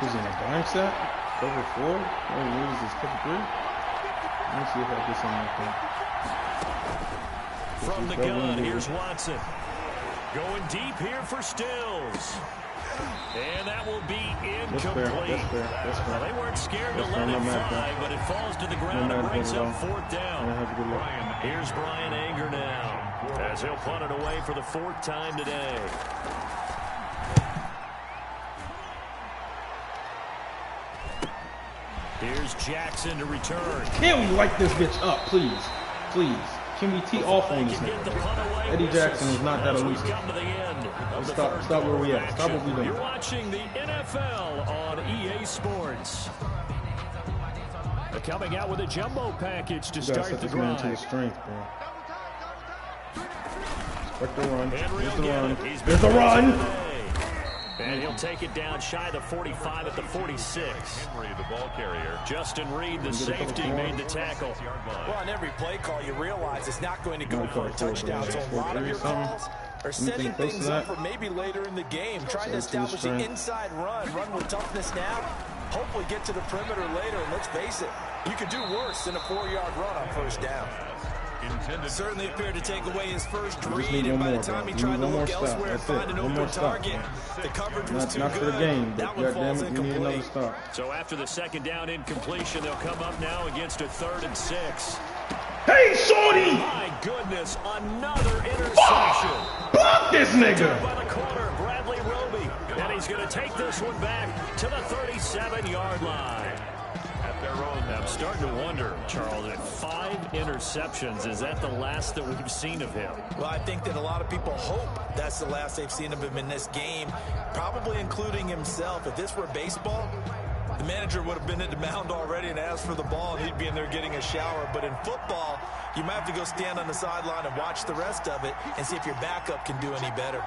Is it a dime set? Cover 4? What is this, cover 3? Let me see if I get something like that. From the gun, here's Watson. Going deep here for Stills. And that will be incomplete. That's fair. Well, they weren't scared to let it fly, but it falls to the ground and brings up 4th down. Here's Brian Anger now, as he'll punt it away for the 4th time today. Here's Jackson to return. Can we light this bitch up, please? Please. Can we tee off on this nigga? Eddie Jackson is not that elusive. Stop where we at. Stop what we doing. You're watching the NFL on EA Sports. They're coming out with a jumbo package to start the drive. To his strength, bro. Expect the run. Here's the run. There's the run. And he'll take it down shy of the 45 at the 46. Henry, the ball carrier. Justin Reed, the safety, made the tackle. Well, on every play call, you realize it's not going to go for a touchdown. So a lot of your calls are setting things up for maybe later in the game, trying to establish the inside run with toughness now, hopefully get to the perimeter later. And let's face it, you could do worse than a 4-yard run on 1st down. Certainly appeared to take away his first read, and by the time he tried to look elsewhere and find an open target, the coverage was too good. Not for the game, but goddamn it, we need another stop. So after the 2nd down incompletion, they'll come up now against a 3rd and 6. Hey, shorty! My goodness, another interception. Block this nigga! By the corner, Bradley Roby, and he's going to take this one back to the 37-yard line. I'm starting to wonder, Charles, at 5 interceptions, is that the last that we've seen of him? Well, I think that a lot of people hope that's the last they've seen of him in this game, probably including himself. If this were baseball, the manager would have been at the mound already and asked for the ball, and he'd be in there getting a shower. But in football, you might have to go stand on the sideline and watch the rest of it and see if your backup can do any better.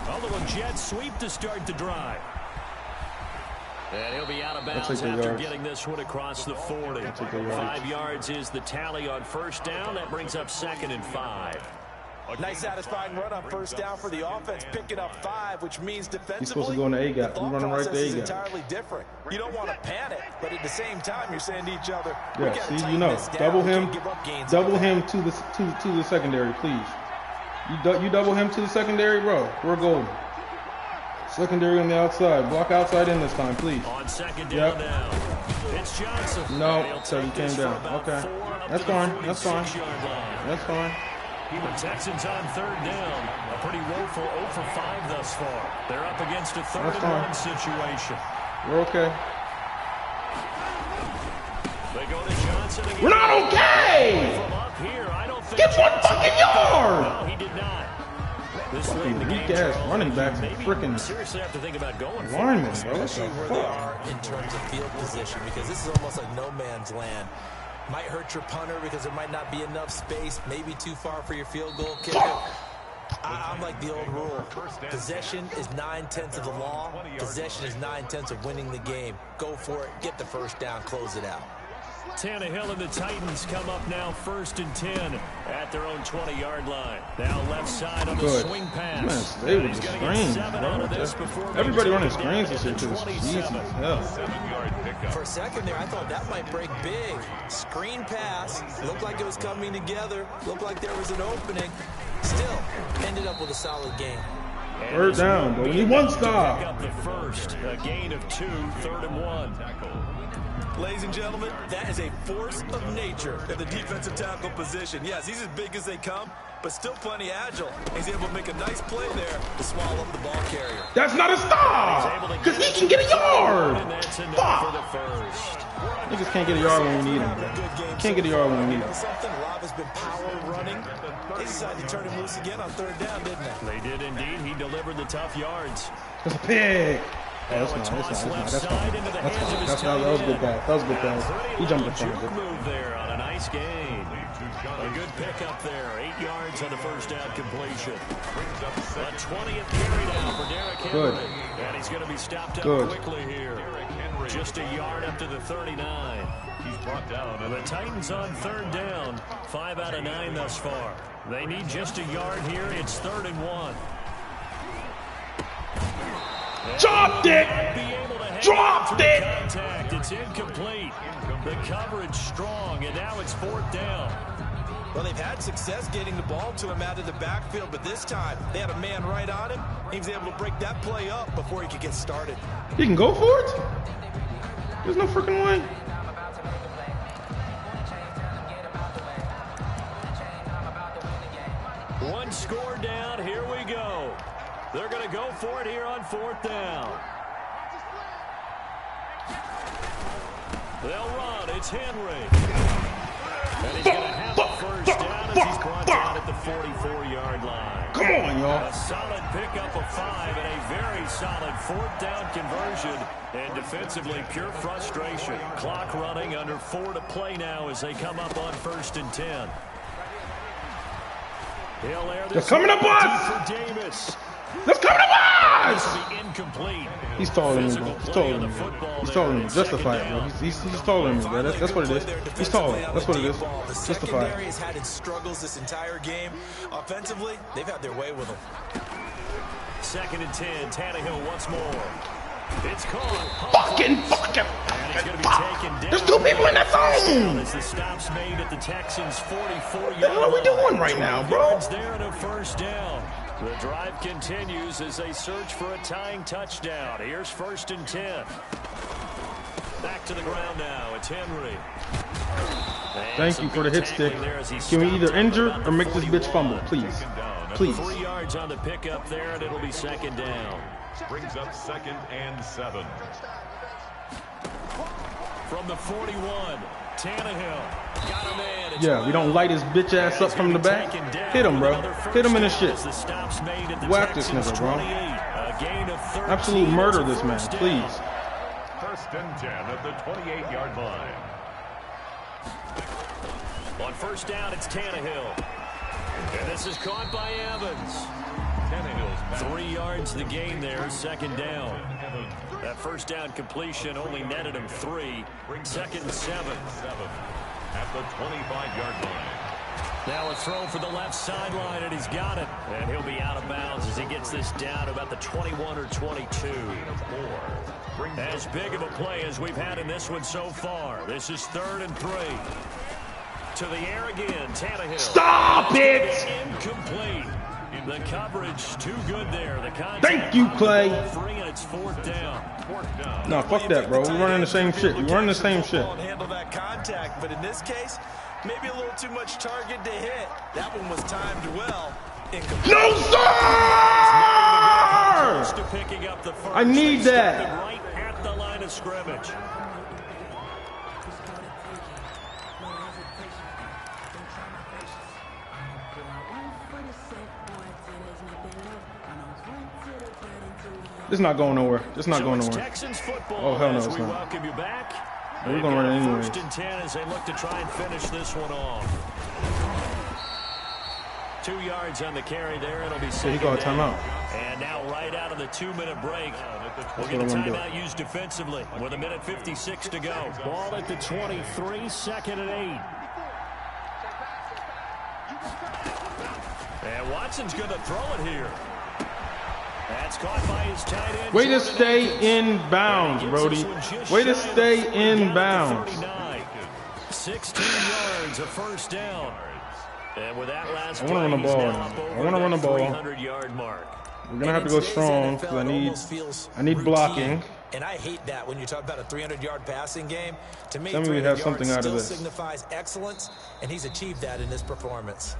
A little jet sweep to start the drive. And he'll be out of bounds after getting this one across the 40. 5 yards is the tally on 1st down. That brings up 2nd and 5. Nice satisfying run on 1st down for the offense, picking up 5, which means defensively, he's supposed to go in the A-gap. The He's running right to is A-gap. entirely different. You don't want to panic, but at the same time, you're saying to each other, yeah, see, you know, double him to the secondary, please. You double him to the secondary, bro. We're golden. Secondary on the outside. Block outside in this time, please. On second down now. It's Johnson. No, so he came down. Okay. That's fine. That's fine. That's fine. The Texans on third down. A pretty woeful 0 for 5 thus far. They're up against a 3rd-and-1 situation. We're okay. They go to Johnson again. We're not okay! From up here, I don't think Get 1 fucking yard! No, he did not. This late in the game, weak-ass running backs and freaking seriously have to think about going linemen, bro. What the where they are in terms of field position, because this is almost like no man's land. Might hurt your punter because there might not be enough space, maybe too far for your field goal kicker. I'm like the old rule. Possession is 9/10 of the law. Possession is 9/10 of winning the game. Go for it. Get the first down. Close it out. Tannehill and the Titans come up now 1st and 10 at their own 20-yard line. Now left side on the swing pass. Man, stay with the screens, bro. Everybody running screens this year to this. Jesus, hell. For a second there, I thought that might break big. Screen pass. Looked like it was coming together. Looked like there was an opening. Still, ended up with a solid game. 3rd down, but we need 1 stop. Up the first, a gain of 2, 3rd and 1. Ladies and gentlemen, that is a force of nature at the defensive tackle position. Yes, he's as big as they come, but still plenty agile. He's able to make a nice play there to swallow up the ball carrier. That's not a stop! Because he can get a yard! For the first. Niggas can't get a yard when we need him, bro. Can't get a yard when we need him. Rob has been power running. They decided to turn him loose again on 3rd down, didn't they? They did indeed. He delivered the tough yards. That's a pick. Oh, that's not. That's fine. That was a good pass. That was a good pass. He jumped in front of it. Move there on a nice gain. A good pickup there. 8 yards on the first down completion. A 20th carry down for Derrick Henry. Good. And he's going to be stopped up quickly here. Just a yard up to the 39. He's brought down. The Titans on 3rd down. 5 out of 9 thus far. They need just a yard here. It's 3rd and 1. Dropped it! Dropped it! Contact. It's incomplete. The coverage strong, and now it's 4th down. Well, they've had success getting the ball to him out of the backfield, but this time they had a man right on him. He was able to break that play up before he could get started. He can go for it? There's no freaking way. One score down. Here we go. They're going to go for it here on 4th down. They'll run. It's Henry. And he's going to have a first down as he's brought down at the 44-yard line. Come on, y'all. A solid pickup of 5 and a very solid 4th down conversion. And defensively, pure frustration. Clock running, under 4 to play now as they come up on 1st and 10. They're coming up us! For Davis. Let's come to us! Incomplete. He's taller than me, bro. He's taller than me. He's taller than me. Justify it, bro. He's taller than me, bro. That's what it is. He's taller. That's what it is. Justify it. Secondary has had its struggles this entire game. Offensively, they've had their way with him. 2nd and 10. Tannehill once more. It's caught. Fucking. There's 2 people in that zone. As the stop's made at the Texans' 44-yard line. What the hell are we doing right now, bro? There and a first down. The drive continues as they search for a tying touchdown. Here's 1st and 10. Back to the ground now. It's Henry. Thank you for the hit stick. Can we either injure or make this bitch fumble, please? Please. 3 yards on the pickup there, and it'll be 2nd down. Brings up 2nd and 7. From the 41, Tannehill got a man. Yeah, we don't light his bitch ass up from the back. Hit him, bro. Hit him in his shit. Whack this nigga, bro. Absolute murder this man, please. 1st and 10 at the 28-yard line. On 1st down, it's Tannehill. And this is caught by Evans. 3 yards the gain there, 2nd down. That 1st down completion only netted him 3. 2nd and 7. At the 25-yard line. Now a throw for the left sideline, and he's got it. And he'll be out of bounds as he gets this down to about the 21 or 22. As big of a play as we've had in this one so far. This is 3rd and 3. To the air again, Tannehill. Stop it! Incomplete. The coverage too good there. The thank you, Clay. Free and it's fourth down. No, fuck that, bro. We're running the same shit. We're running the same shit. Handle that contact, but in this case, maybe a little too much target to hit. That one was timed well. No, sir! I need that. Right at the line of scrimmage. It's not going nowhere. It's not going nowhere. Oh, hell no, it's not. We're going to run it anyways. First and 10 as they look to try and finish this one off. 2 yards on the carry there. It'll be So he got a timeout. And now right out of the 2-minute break, we'll get a timeout used defensively with 1:56 to go. Ball at the 23, second and 8. And Watson's going to throw it here. That's caught by his tight end. Way to stay in bounds, Brody. Way to stay in bounds. 16 yards, a first down. And with that last I want to run the ball. I want to run the ball. 300-yard mark. We're gonna have to go strong because I need blocking. And I hate that when you talk about a 300-yard passing game. To me, Tell me we have something out of this. Signifies excellence, and he's achieved that in this performance.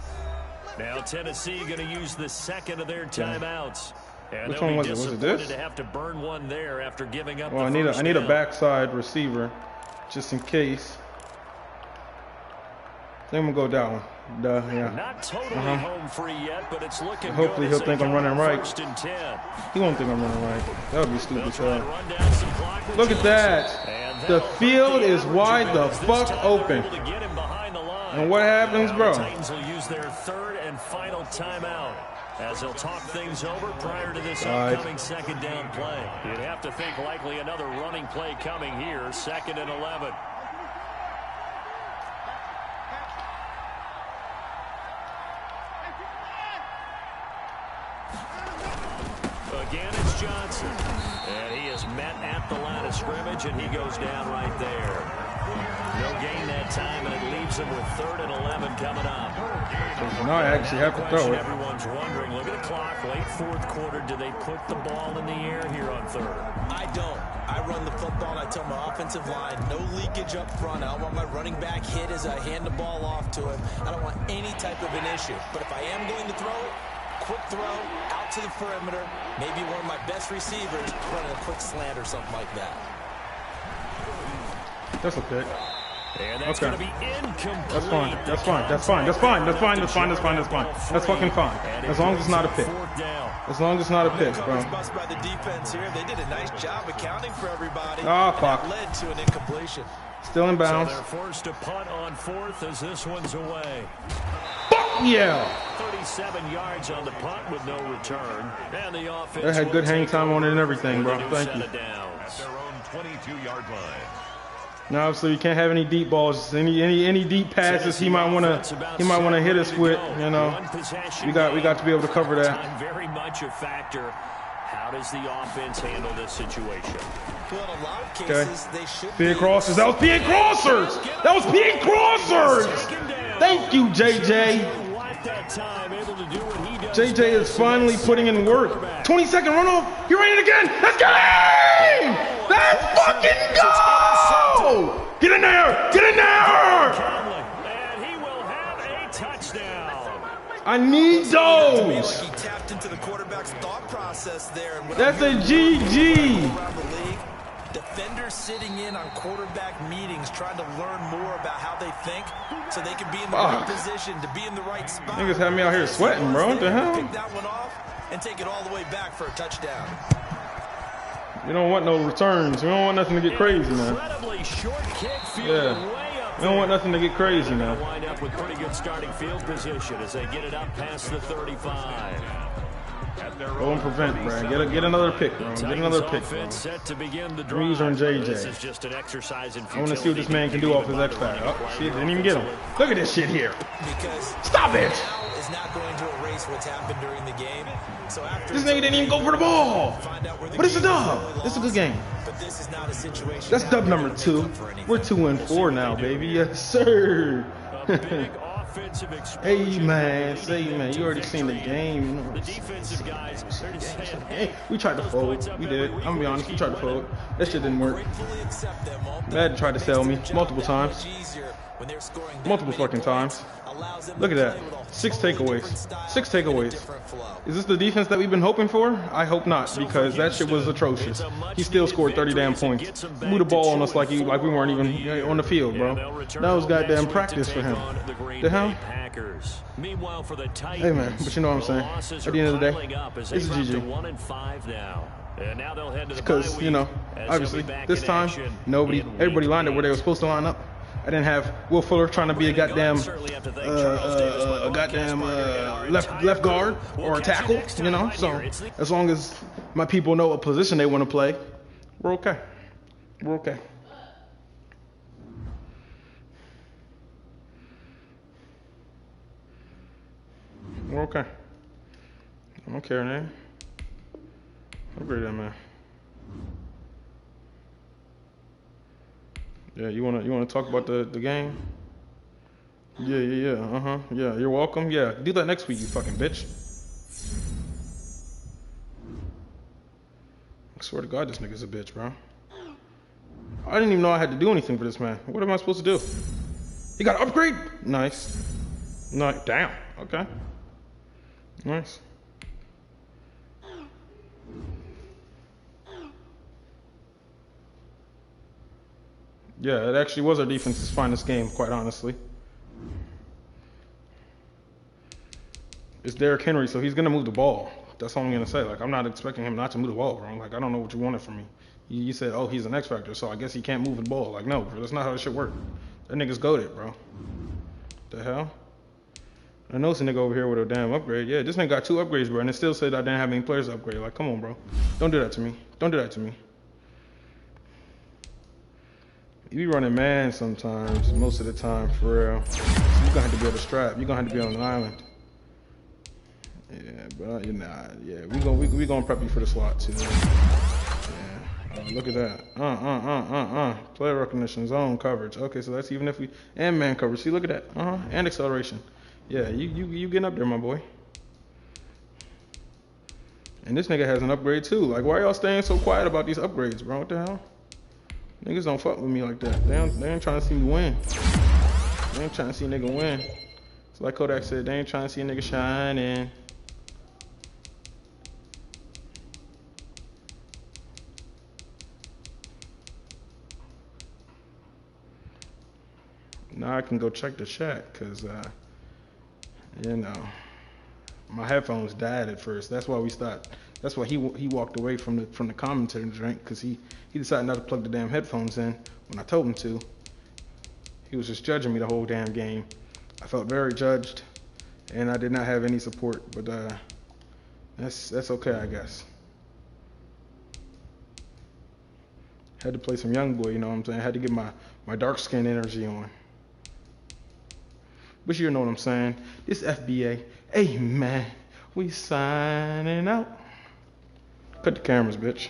Now Tennessee going to use the second of their timeouts. And which one was it? Was it this? To have to burn one there after giving up. Well, I need a backside receiver, just in case. I think I'm gonna go that one. Yeah. Not totally home free yet, but it's looking Hopefully good. He'll think I'm running right. First and 10. He won't think I'm running right. That would be stupid, so. Look at that. The field is wide the fuck open. And what happens, bro? Titans will use their third and final timeout as they'll talk things over prior to this upcoming second down play. You'd have to think likely another running play coming here, 2nd and 11. Again, it's Johnson. And he is met at the line of scrimmage, and he goes down right there. No gain that time, and it leaves him with 3rd and 11 coming up. So now I actually have to throw it. Everyone's wondering, look at the clock, late 4th quarter, do they put the ball in the air here on 3rd? I don't. I run the football, and I tell my offensive line, no leakage up front. I don't want my running back hit as I hand the ball off to him. I don't want any type of an issue. But if I am going to throw it, quick throw out to the perimeter, maybe one of my best receivers running a quick slant or something like that. That's okay. And that's going to be incomplete. That's fine. That's fine. That's fine. That's fine. That's fine. That's fine. That's fine. That's fine. That's fucking fine. As long as it's not a pick. As long as it's not a pick, bro. By the defense here. They did a nice job accounting for everybody. Oh, fuck. That led to an incompletion. Still in bounds. So they're forced to punt on 4th as this one's away. Fuck yeah! 37 yards on the punt with no return. And the offense. They had good hang time on it and everything, bro. Thank you. At their own 22-yard line. Now, obviously, you can't have any deep balls, any deep passes. He might want to hit us with. You know, we got to be able to cover that. Very much a factor. How does the offense handle this situation? Well, in a lot of cases, they should PA Crossers. That was PA Crossers. That was PA Crossers. Thank you, JJ. JJ is finally putting in work. 20-second runoff. He ran it again. Let's get him. Let's fucking go. Get in there. Get in there. And he will have a touchdown. I need those. He tapped into the quarterback's thought process there. That's a GG. Defenders sitting in on quarterback meetings trying to learn more about how they think so they can be in the right position, to be in the right spot. Niggas had me out here sweating, bro. What the hell? Pick that one off and take it all the way back for a touchdown. You don't want no returns. We don't want nothing to get crazy now. Incredibly short kick, Yeah. We don't want nothing to get crazy now. Wind up with pretty good starting field position as they get it up past the 35. Go and prevent, bro. Get another pick, bro. Get another pick, bro. Set to begin the Breeze on JJ. This is just an exercise in I want to see what this man can do off his X Factor. Oh, shit, didn't even get him. Look at this shit here. Because stop it. Is not going to erase what's happened during the game. So after this nigga didn't even go for the ball. But it's a dub. It's a good game. But this is not a situation. That's dub number 2. We're 2-4 now, baby. Yes, sir. defensive explosion. Hey man, you already seen the game. You know, The defensive guys are just saying, hey, we tried to fold. We did. I'm gonna be honest, we tried to fold. That shit didn't work. Madden tried to sell me multiple times. Multiple fucking times. Look at that. 6 takeaways. 6 takeaways. Is this the defense that we've been hoping for? I hope not, because that shit was atrocious. He still scored 30 damn points. Moved the ball on us like we weren't even on the field, bro. That was goddamn practice for him. The hell? Hey man, but you know what I'm saying. At the end of the day, it's a GG. Because, you know, obviously, this time, everybody lined up where they were supposed to line up. I didn't have Will Fuller trying to be a goddamn left guard or a tackle, you know. So as long as my people know what position they want to play, we're okay. We're okay. We're okay. I don't care, man. Upgrade that, man. Yeah, you wanna talk about the game? Yeah. Yeah, you're welcome. Yeah, do that next week, you fucking bitch. I swear to God, this nigga's a bitch, bro. I didn't even know I had to do anything for this man. What am I supposed to do? He got an upgrade? Nice. Nice. Damn. Okay. Nice. Yeah, it actually was our defense's finest game, quite honestly. It's Derrick Henry, so he's going to move the ball. That's all I'm going to say. Like, I'm not expecting him not to move the ball, bro. Like, I don't know what you wanted from me. You said, oh, he's an X factor, so I guess he can't move the ball. Like, no, bro, that's not how this shit work. That nigga's goated, bro. The hell? I know some nigga over here with a damn upgrade. Yeah, this nigga got 2 upgrades, bro, and it still said I didn't have any players to upgrade. Like, come on, bro. Don't do that to me. Don't do that to me. You be running man sometimes, most of the time, for real. So you're gonna have to be on the strap. You're gonna have to be on an island. Yeah, but you're not. Yeah, we gonna prep you for the slot too. Yeah. Look at that. Player recognition, zone coverage. Okay, so that's even if we and man coverage. See, look at that. And acceleration. Yeah, you getting up there, my boy. And this nigga has an upgrade too. Like, why y'all staying so quiet about these upgrades, bro? What the hell? Niggas don't fuck with me like that. They ain't trying to see me win. They ain't trying to see a nigga win. It's like Kodak said, they ain't trying to see a nigga shine and now I can go check the chat because you know, my headphones died at first. That's why we stopped. That's why he walked away from the commentary drink, because he decided not to plug the damn headphones in when I told him to. He was just judging me the whole damn game. I felt very judged, and I did not have any support. But that's okay, I guess. Had to play some young boy, you know what I'm saying? Had to get my dark skin energy on. But you know what I'm saying? This FBA, hey man, we signing out. Cut the cameras, bitch.